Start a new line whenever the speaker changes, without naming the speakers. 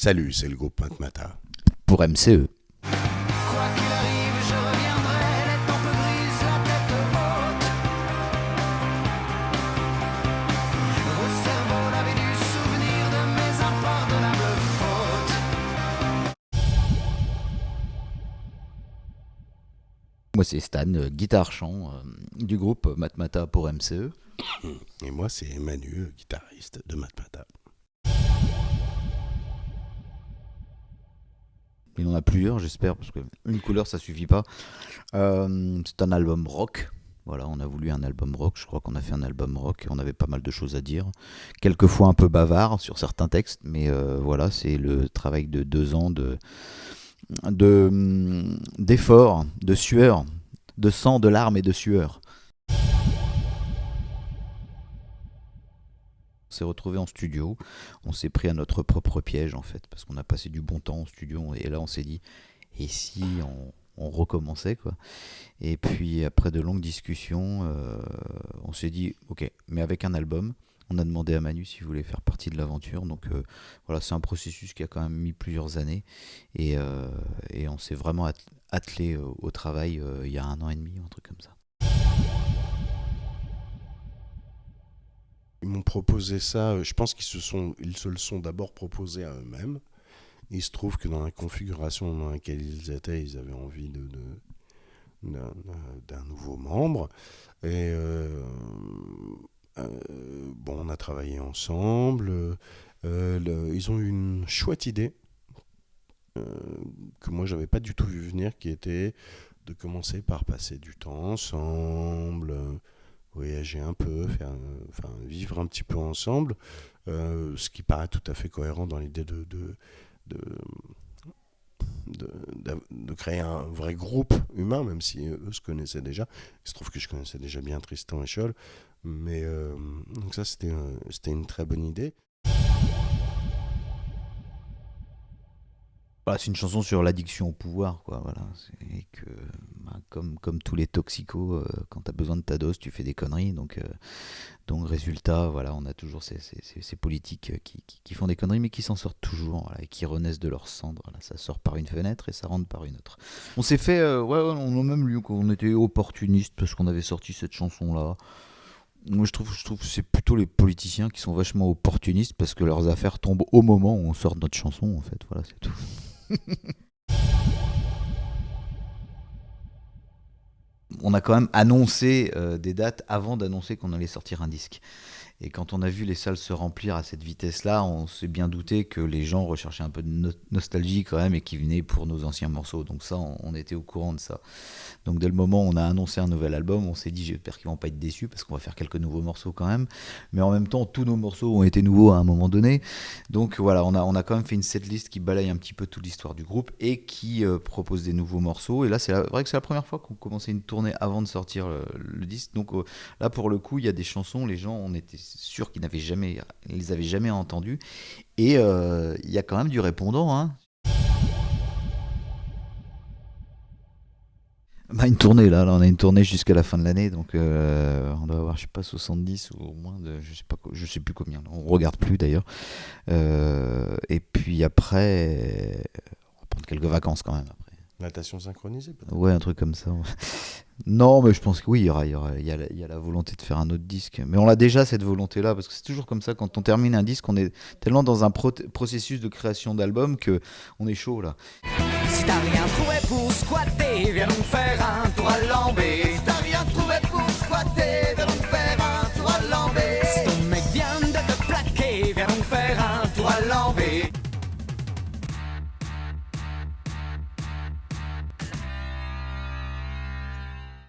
Salut, c'est le groupe Matmata.
Pour MCE.
Quoi qu'il arrive, je reviendrai, les tempes grises, la tête haute. Vos cerveaux n'avaient du souvenir de mes impardonnables fautes.
Moi c'est Stan, guitare-chant du groupe Matmata pour MCE.
Et moi, c'est Manu, guitariste de Matmata.
Il en a plusieurs, j'espère, parce qu'une couleur ça suffit pas. C'est un album rock. Voilà, on a voulu un album rock. Je crois qu'on a fait un album rock. On avait pas mal de choses à dire. Quelquefois un peu bavard sur certains textes, mais voilà, c'est le travail de 2 ans d'efforts, de sueur, de sang, de larmes et de sueur. On s'est retrouvé en studio, on s'est pris à notre propre piège en fait, parce qu'on a passé du bon temps en studio, et là on s'est dit, et si on recommençait quoi. Et puis après de longues discussions, on s'est dit, ok, mais avec un album. On a demandé à Manu s'il voulait faire partie de l'aventure, donc voilà, c'est un processus qui a quand même mis plusieurs années, et on s'est vraiment attelé au travail il y a 1 an et demi, un truc comme ça.
Ils m'ont proposé ça, je pense ils se le sont d'abord proposé à eux-mêmes. Il se trouve que dans la configuration dans laquelle ils étaient, ils avaient envie d'un nouveau membre. Et bon, on a travaillé ensemble. Ils ont eu une chouette idée que moi, j'avais pas du tout vu venir, qui était de commencer par passer du temps ensemble, voyager un peu, vivre un petit peu ensemble, ce qui paraît tout à fait cohérent dans l'idée de créer un vrai groupe humain, même si eux se connaissaient déjà. Il se trouve que je connaissais déjà bien Tristan et Scholl, mais donc ça c'était une très bonne idée.
Voilà, c'est une chanson sur l'addiction au pouvoir, quoi. Voilà, c'est que comme tous les toxicos, quand t'as besoin de ta dose, tu fais des conneries. Donc résultat, voilà, on a toujours ces politiques qui font des conneries, mais qui s'en sortent toujours, voilà, et qui renaissent de leurs cendres. Voilà, ça sort par une fenêtre et ça rentre par une autre. On s'est fait, on a même lu qu'on était opportuniste parce qu'on avait sorti cette chanson-là. Moi, je trouve que c'est plutôt les politiciens qui sont vachement opportunistes parce que leurs affaires tombent au moment où on sort notre chanson, en fait. Voilà, c'est tout. On a quand même annoncé des dates avant d'annoncer qu'on allait sortir un disque. Et quand on a vu les salles se remplir à cette vitesse-là, on s'est bien douté que les gens recherchaient un peu de nostalgie quand même et qui venaient pour nos anciens morceaux. Donc ça, on était au courant de ça. Donc dès le moment où on a annoncé un nouvel album, on s'est dit j'espère qu'ils vont pas être déçus parce qu'on va faire quelques nouveaux morceaux quand même. Mais en même temps, tous nos morceaux ont été nouveaux à un moment donné. Donc voilà, on a quand même fait une setlist qui balaye un petit peu toute l'histoire du groupe et qui propose des nouveaux morceaux. Et là, c'est vrai que c'est la première fois qu'on commençait une tournée avant de sortir le disque. Donc là, pour le coup, il y a des chansons, les gens, on était sûrs qu'ils les avaient jamais entendues. Et il y a quand même du répondant, hein. Bah, une tournée là, on a une tournée jusqu'à la fin de l'année, donc on doit avoir, je sais pas, 70 ou au moins je sais plus combien, on regarde plus d'ailleurs. Et puis après, on va prendre quelques vacances quand même après.
Natation synchronisée peut-être.
Ouais, un truc comme ça. Non, mais je pense que oui, il y a la volonté de faire un autre disque. Mais on a déjà cette volonté-là, parce que c'est toujours comme ça, quand on termine un disque, on est tellement dans un processus de création d'album que on est chaud là.
Si t'as rien trouvé pour squatter, viens nous faire un tour.